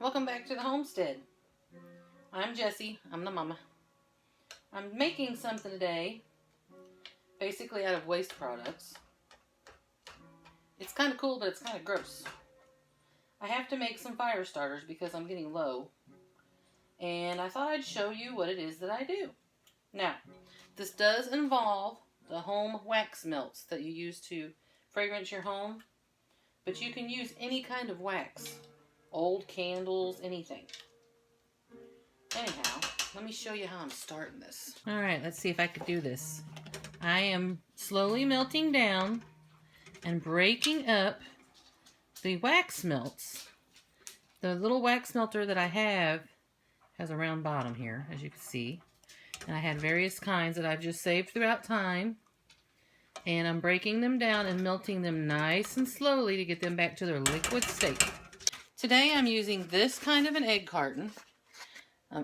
Welcome back to the homestead. I'm Jessie. I'm the mama. I'm making something today, basically out of waste products. It's kind of cool, but it's kind of gross. I have to make some fire starters because I'm getting low. And I thought I'd show you what it is that I do. Now, this does involve the home wax melts that you use to fragrance your home. But you can use any kind of wax. Old candles, anything. Anyhow, let me show you how I'm starting this. Alright, let's see if I could do this. I am slowly melting down and breaking up the wax melts. The little wax melter that I have has a round bottom here, as you can see. And I had various kinds that I've just saved throughout time. And I'm breaking them down and melting them nice and slowly to get them back to their liquid state. Today I'm using this kind of an egg carton.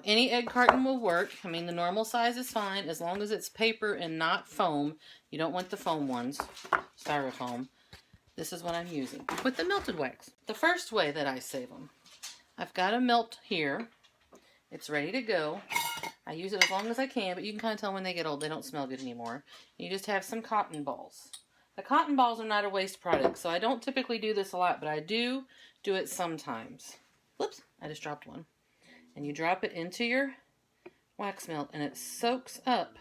Any egg carton will work. I mean, the normal size is fine as long as it's paper and not foam. You don't want the foam ones, styrofoam. This is what I'm using with the melted wax. The first way that I save them, I've got a melt here. It's ready to go. I use it as long as I can, but you can kind of tell when they get old, they don't smell good anymore. You just have some cotton balls. The cotton balls are not a waste product, so I don't typically do this a lot, but I do it sometimes. Whoops, I just dropped one. And you drop it into your wax melt, and it soaks up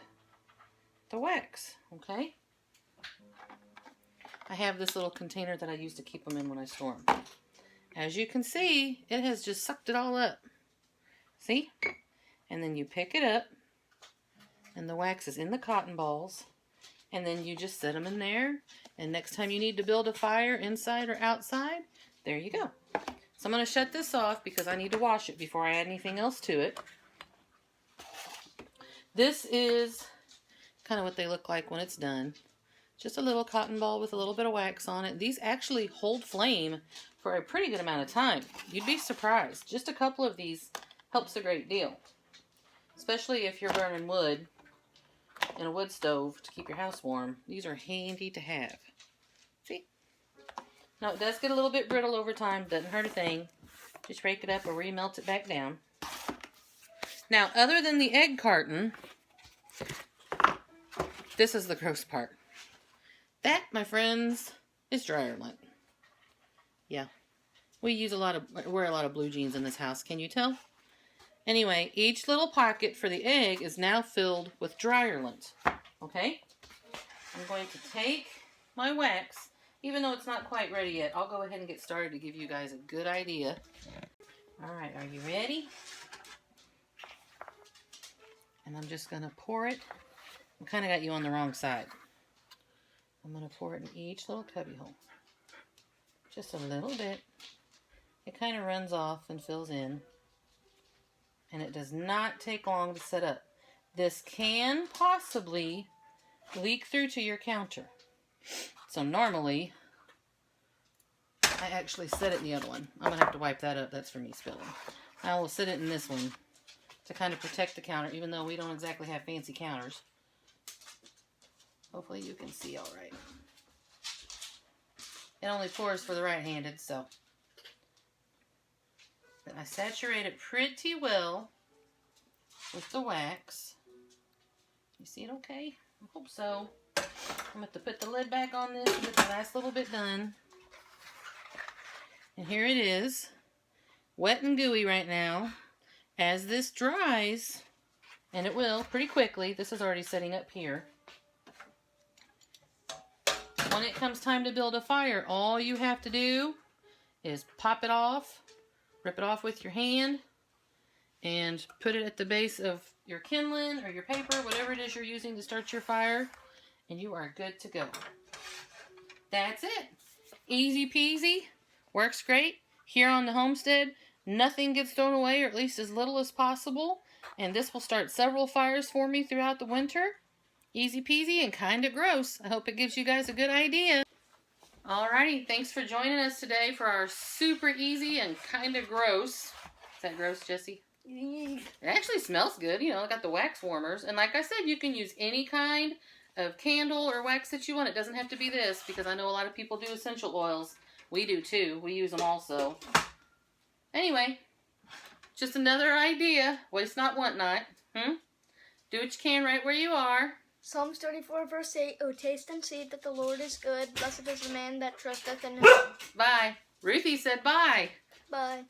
the wax, okay? I have this little container that I use to keep them in when I store them. As you can see, it has just sucked it all up. See? And then you pick it up, and the wax is in the cotton balls, and then you just set them in there, and next time you need to build a fire inside or outside, there you go. So I'm going to shut this off because I need to wash it before I add anything else to it. This is kind of what they look like when it's done. Just a little cotton ball with a little bit of wax on it. These actually hold flame for a pretty good amount of time. You'd be surprised. Just a couple of these helps a great deal. Especially if you're burning wood in a wood stove to keep your house warm. These are handy to have. See? Now it does get a little bit brittle over time. Doesn't hurt a thing. Just rake it up or remelt it back down. Now, other than the egg carton, this is the gross part. That, my friends, is dryer lint. Yeah. We wear a lot of blue jeans in this house. Can you tell? Anyway, each little pocket for the egg is now filled with dryer lint. Okay? I'm going to take my wax, even though it's not quite ready yet. I'll go ahead and get started to give you guys a good idea. Alright, are you ready? And I'm just going to pour it. I kind of got you on the wrong side. I'm going to pour it in each little cubby hole. Just a little bit. It kind of runs off and fills in. And it does not take long to set up. This can possibly leak through to your counter. So normally, I actually set it in the other one. I'm going to have to wipe that up. That's for me spilling. I will set it in this one to kind of protect the counter, even though we don't exactly have fancy counters. Hopefully you can see all right. It only pours for the right-handed, so. Then I saturate it pretty well with the wax. You see it okay? I hope so. I'm going to put the lid back on this and get the last little bit done. And here it is. Wet and gooey right now. As this dries, and it will pretty quickly, this is already setting up here. When it comes time to build a fire, all you have to do is pop it off. Rip it off with your hand and put it at the base of your kindling or your paper, whatever it is you're using to start your fire, and you are good to go. That's it. Easy peasy. Works great. Here on the homestead, nothing gets thrown away, or at least as little as possible, and this will start several fires for me throughout the winter. Easy peasy and kind of gross. I hope it gives you guys a good idea. Alrighty, thanks for joining us today for our super easy and kind of gross. Is that gross, Jessie? It actually smells good. You know, I got the wax warmers. And like I said, you can use any kind of candle or wax that you want. It doesn't have to be this, because I know a lot of people do essential oils. We do too. We use them also. Anyway, Just another idea. Waste not, want not. Do what you can right where you are. Psalms 34 verse 8, oh, taste and see that the Lord is good. Blessed is the man that trusteth in him. Bye. Ruthie said bye. Bye.